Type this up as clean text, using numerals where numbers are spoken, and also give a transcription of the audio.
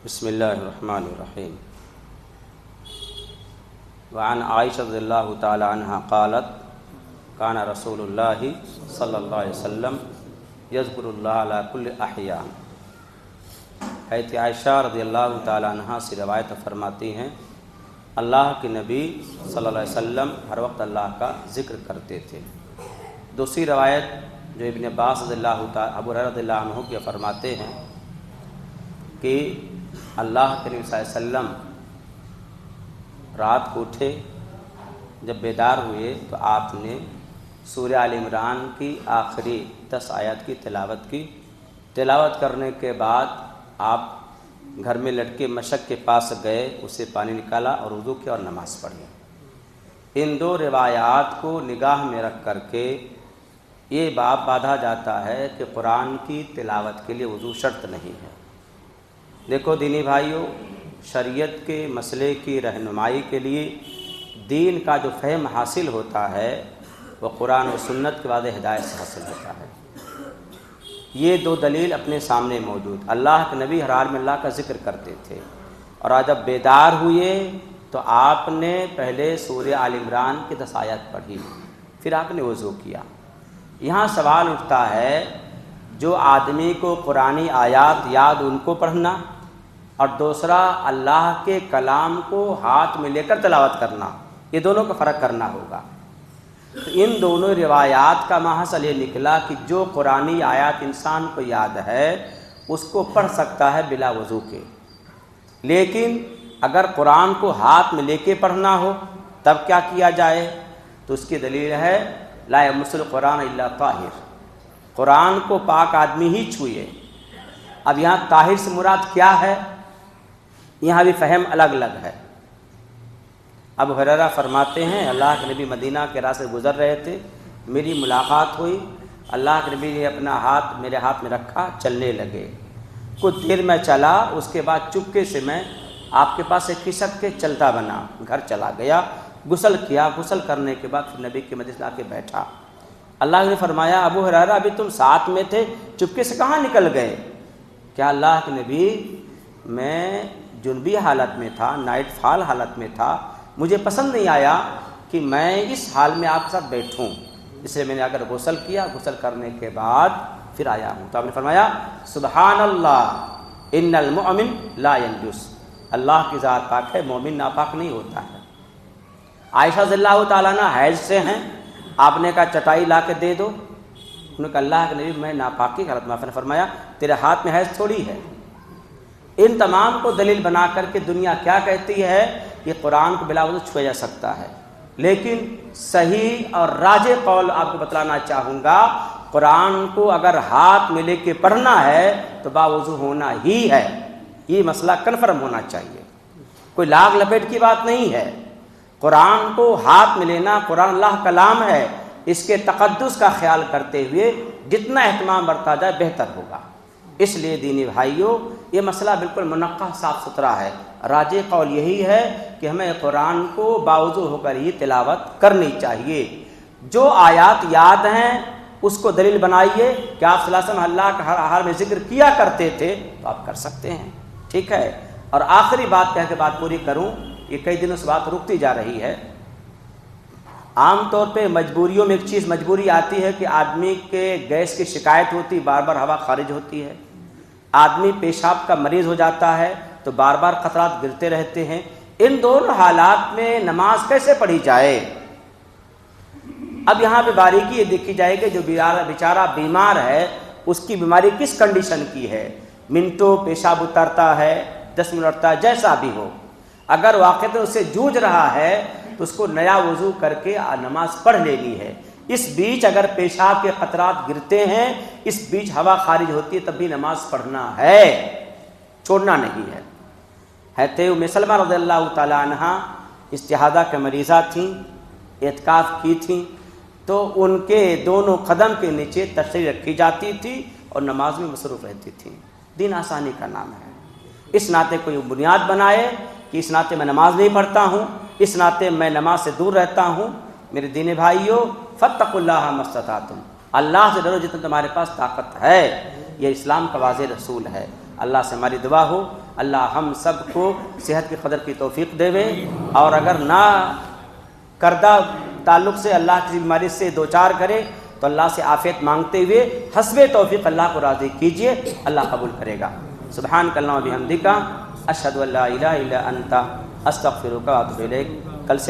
بسم اللہ الرحمن الرحیم وعن عائشہ رضی اللہ تعالی عنہ قالت کان رسول اللہ صلی اللہ علیہ وسلم یذکر اللہ علی کل احیان۔ حضرت عائشہ رضی اللہ تعالی عنہ سے روایت فرماتی ہیں اللہ کے نبی صلی اللہ علیہ وسلم ہر وقت اللہ کا ذکر کرتے تھے۔ دوسری روایت جو ابن عباس رضی اللہ تعالی ابو ہریرہ رضی اللہ عنہ کی فرماتے ہیں کہ اللہ کے نبی صلی اللہ علیہ وسلم رات کو اٹھے، جب بیدار ہوئے تو آپ نے سورہ آل عمران کی آخری 10 آیات کی تلاوت کرنے کے بعد آپ گھر میں لٹکے مشک کے پاس گئے، اسے پانی نکالا اور وضو کیا اور نماز پڑھی۔ ان دو روایات کو نگاہ میں رکھ کر کے یہ باب باندھا جاتا ہے کہ قرآن کی تلاوت کے لیے وضو شرط نہیں ہے۔ دیکھو دینی بھائیوں، شریعت کے مسئلے کی رہنمائی کے لیے دین کا جو فہم حاصل ہوتا ہے وہ قرآن و سنت کے واضح ہدایت سے حاصل ہوتا ہے۔ یہ دو دلیل اپنے سامنے موجود۔ اللہ کے نبی ہر حال میں اللہ کا ذکر کرتے تھے، اور آج جب بیدار ہوئے تو آپ نے پہلے سورہ آل عمران کی 10 آیات پڑھی، پھر آپ نے وضو کیا۔ یہاں سوال اٹھتا ہے جو آدمی کو قرآنی آیات یاد ان کو پڑھنا، اور دوسرا اللہ کے کلام کو ہاتھ میں لے کر تلاوت کرنا، یہ دونوں کا فرق کرنا ہوگا۔ تو ان دونوں روایات کا محصل یہ نکلا کہ جو قرآنی آیات انسان کو یاد ہے اس کو پڑھ سکتا ہے بلا وضو کے، لیکن اگر قرآن کو ہاتھ میں لے کے پڑھنا ہو تب کیا کیا جائے؟ تو اس کی دلیل ہے لا یمس القرآن الا طاہر، قرآن کو پاک آدمی ہی چھوئے۔ اب یہاں طاہر سے مراد کیا ہے؟ یہاں بھی فہم الگ الگ ہے۔ ابو ہریرہ فرماتے ہیں اللہ کے نبی مدینہ کے راستے سے گزر رہے تھے، میری ملاقات ہوئی، اللہ کے نبی نے اپنا ہاتھ میرے ہاتھ میں رکھا، چلنے لگے۔ کچھ دیر میں چلا، اس کے بعد چپکے سے میں آپ کے پاس سے کھسک کے چلتا بنا، گھر چلا گیا، غسل کیا، غسل کرنے کے بعد پھر نبی کے مجلس میں آ کے بیٹھا۔ اللہ نے فرمایا ابو ہریرہ ابھی تم ساتھ میں تھے، چپکے سے کہاں نکل گئے؟ کیا اللہ کے نبی میں جنبی حالت میں تھا، نائٹ فال حالت میں تھا، مجھے پسند نہیں آیا کہ میں اس حال میں آپ کے ساتھ بیٹھوں، اس لیے میں نے آ کر غسل کیا، غسل کرنے کے بعد پھر آیا ہوں۔ تو آپ نے فرمایا سبحان اللہ ان المؤمن لا ینجس، اللہ کی ذات پاک ہے، مومن ناپاک نہیں ہوتا ہے۔ عائشہ رضی اللہ تعالیٰ عنہ حیض سے ہیں، آپ نے کہا چٹائی لا کے دے دو، انہوں نے کہا اللہ کے نبی میں ناپاکی کی حالت میں، آپ نے فرمایا تیرے ہاتھ میں حیض تھوڑی ہے۔ ان تمام کو دلیل بنا کر کے دنیا کیا کہتی ہے؟ یہ قرآن کو بلا وضو چھویا جا سکتا ہے، لیکن صحیح اور راجح قول آپ کو بتلانا چاہوں گا، قرآن کو اگر ہاتھ میں لے کے پڑھنا ہے تو باوضو ہونا ہی ہے، یہ مسئلہ کنفرم ہونا چاہیے، کوئی لاگ لپیٹ کی بات نہیں ہے۔ قرآن کو ہاتھ میں لینا، قرآن اللہ کلام ہے، اس کے تقدس کا خیال کرتے ہوئے جتنا اہتمام برتا جائے بہتر ہوگا۔ اس لیے دینی بھائیوں یہ مسئلہ بالکل منقح صاف ستھرا ہے۔ راجح قول یہی ہے کہ ہمیں قرآن کو باوضو ہو کر ہی تلاوت کرنی چاہیے۔ جو آیات یاد ہیں اس کو دلیل بنائیے کہ آپ صلی اللہ علیہ وسلم اللہ کا ہر حال میں ذکر کیا کرتے تھے تو آپ کر سکتے ہیں، ٹھیک ہے۔ اور آخری بات کہہ کے بات پوری کروں، یہ کئی دنوں سے بات رکتی جا رہی ہے۔ عام طور پہ مجبوریوں میں ایک چیز مجبوری آتی ہے کہ آدمی کے گیس کی شکایت ہوتی، بار بار ہوا خارج ہوتی ہے، آدمی پیشاب کا مریض ہو جاتا ہے تو بار بار قطرات گرتے رہتے ہیں۔ ان دونوں حالات میں نماز کیسے پڑھی جائے؟ اب یہاں پہ باریکی یہ دیکھی جائے کہ جو بیچارہ بیمار ہے اس کی بیماری کس کنڈیشن کی ہے، منٹوں پیشاب اترتا ہے، 10 منٹ اٹھتا ہے، جیسا بھی ہو، اگر واقعتاً اس سے جوجھ رہا ہے تو اس کو نیا وضو کر کے نماز پڑھ لینی ہے۔ اس بیچ اگر پیشاب کے قطرات گرتے ہیں، اس بیچ ہوا خارج ہوتی ہے، تب بھی نماز پڑھنا ہے، چھوڑنا نہیں ہے۔ حضرت ام سلمہ رضی اللہ تعالیٰ عنہ استحاضہ کے مریضہ تھیں، اعتکاف کی تھیں، تو ان کے دونوں قدم کے نیچے تشریح رکھی جاتی تھی اور نماز میں مصروف رہتی تھیں۔ دین آسانی کا نام ہے۔ اس ناطے کوئی بنیاد بنائے کہ اس ناطے میں نماز نہیں پڑھتا ہوں، اس ناطے میں نماز سے دور رہتا ہوں، میرے دین بھائیوں فاتقوا اللہ ما استطعتم، اللہ سے ڈرو جتنا تمہارے پاس طاقت ہے، یہ اسلام کا واضح رسول ہے۔ اللہ سے ہماری دعا ہو اللہ ہم سب کو صحت کی قدر کی توفیق دے، اور اگر نہ کردہ تعلق سے اللہ کی بیماری سے دوچار کرے تو اللہ سے عافیت مانگتے ہوئے حسب توفیق اللہ کو راضی کیجئے، اللہ قبول کرے گا۔ سبحانک اللہم و بحمدک، اشہد ان لا الہ الا انت، استغفرک و اتوب الیک۔ کل سے